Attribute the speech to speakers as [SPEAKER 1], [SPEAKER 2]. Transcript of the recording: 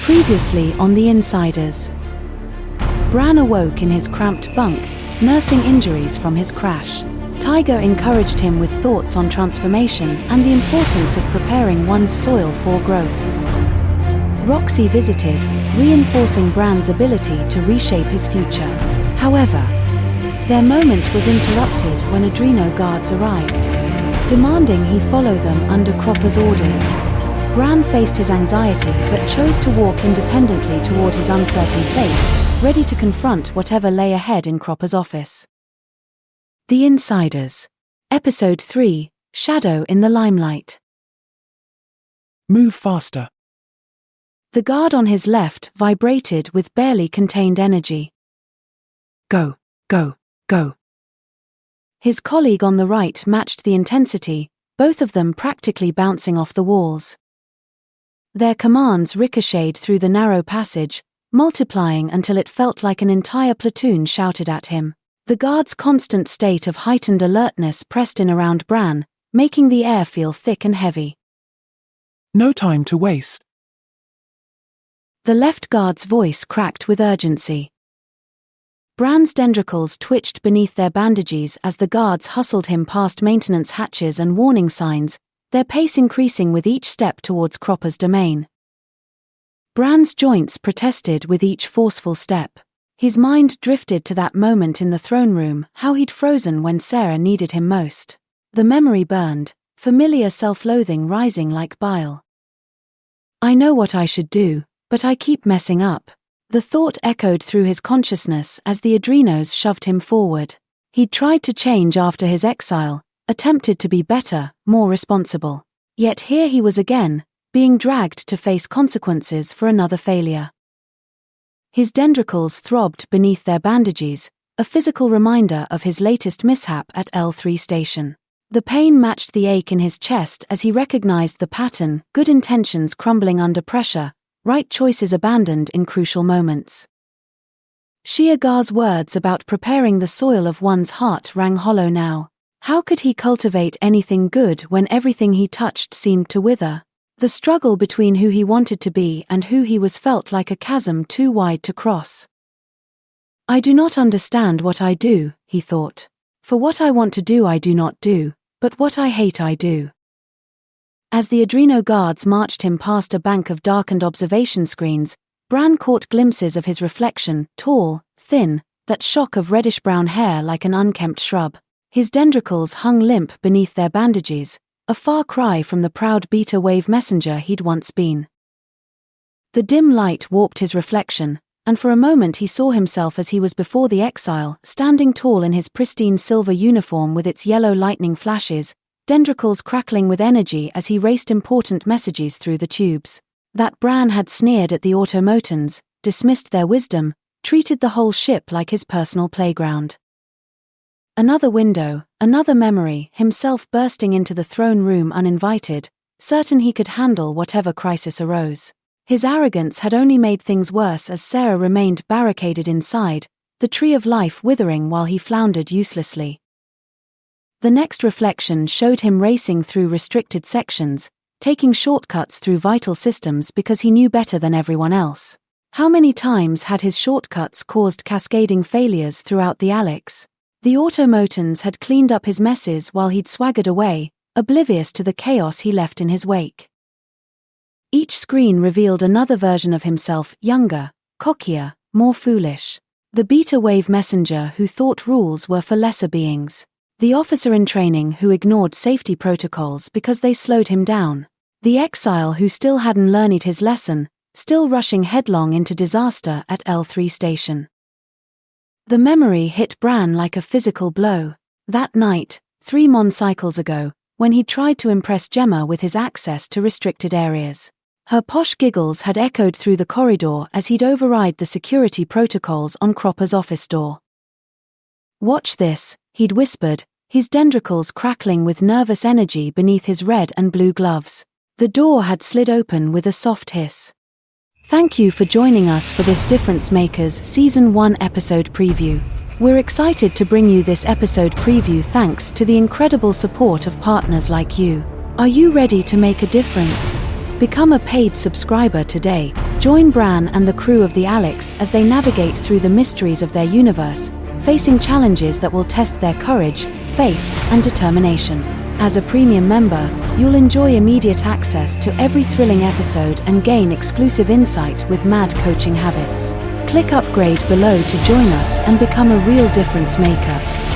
[SPEAKER 1] Previously on The Insiders. Bran awoke in his cramped bunk, nursing injuries from his crash. Tiger encouraged him with thoughts on transformation and the importance of preparing one's soil for growth. Roxy visited, reinforcing Bran's ability to reshape his future. However, their moment was interrupted when Adreno Guards arrived, demanding he follow them under Cropper's orders. Bran faced his anxiety but chose to walk independently toward his uncertain fate, ready to confront whatever lay ahead in Cropper's office. The Insiders. Episode 3, Shadow in the Limelight.
[SPEAKER 2] Move faster.
[SPEAKER 1] The guard on his left vibrated with barely contained energy. Go, go, go. His colleague on the right matched the intensity, both of them practically bouncing off the walls. Their commands ricocheted through the narrow passage, multiplying until it felt like an entire platoon shouted at him. The guard's constant state of heightened alertness pressed in around Bran, making the air feel thick and heavy.
[SPEAKER 2] No time to waste.
[SPEAKER 1] The left guard's voice cracked with urgency. Bran's tendrils twitched beneath their bandages as the guards hustled him past maintenance hatches and warning signs, their pace increasing with each step towards Cropper's domain. Bran's joints protested with each forceful step. His mind drifted to that moment in the throne room, how he'd frozen when Sarah needed him most. The memory burned, familiar self-loathing rising like bile. I know what I should do, but I keep messing up. The thought echoed through his consciousness as the Adrenos shoved him forward. He'd tried to change after his exile, attempted to be better, more responsible. Yet here he was again, being dragged to face consequences for another failure. His tendrils throbbed beneath their bandages, a physical reminder of his latest mishap at L3 station. The pain matched the ache in his chest as he recognized the pattern, good intentions crumbling under pressure, right choices abandoned in crucial moments. Sheargar's words about preparing the soil of one's heart rang hollow now. How could he cultivate anything good when everything he touched seemed to wither? The struggle between who he wanted to be and who he was felt like a chasm too wide to cross. I do not understand what I do, he thought. For what I want to do I do not do, but what I hate I do. As the Adreno Guards marched him past a bank of darkened observation screens, Bran caught glimpses of his reflection, tall, thin, that shock of reddish-brown hair like an unkempt shrub. His tendrils hung limp beneath their bandages, a far cry from the proud beta wave messenger he'd once been. The dim light warped his reflection, and for a moment he saw himself as he was before the exile, standing tall in his pristine silver uniform with its yellow lightning flashes, tendrils crackling with energy as he raced important messages through the tubes. That Bran had sneered at the Automotans, dismissed their wisdom, treated the whole ship like his personal playground. Another window, another memory, himself bursting into the throne room uninvited, certain he could handle whatever crisis arose. His arrogance had only made things worse as Sarah remained barricaded inside, the tree of life withering while he floundered uselessly. The next reflection showed him racing through restricted sections, taking shortcuts through vital systems because he knew better than everyone else. How many times had his shortcuts caused cascading failures throughout the Alex? The Automotans had cleaned up his messes while he'd swaggered away, oblivious to the chaos he left in his wake. Each screen revealed another version of himself, younger, cockier, more foolish. The beta wave messenger who thought rules were for lesser beings. The officer in training who ignored safety protocols because they slowed him down. The exile who still hadn't learned his lesson, still rushing headlong into disaster at L3 station. The memory hit Bran like a physical blow. That night, 3 cycles ago, when he tried to impress Gemma with his access to restricted areas. Her posh giggles had echoed through the corridor as he'd override the security protocols on Cropper's office door. Watch this, he'd whispered, his tendrils crackling with nervous energy beneath his red and blue gloves. The door had slid open with a soft hiss. Thank you for joining us for this Difference Makers Season 1 episode preview. We're excited to bring you this episode preview thanks to the incredible support of partners like you. Are you ready to make a difference? Become a paid subscriber today. Join Bran and the crew of the Alex as they navigate through the mysteries of their universe, facing challenges that will test their courage, faith, and determination. As a premium member, you'll enjoy immediate access to every thrilling episode and gain exclusive insight with mad coaching habits. Click upgrade below to join us and become a real difference maker.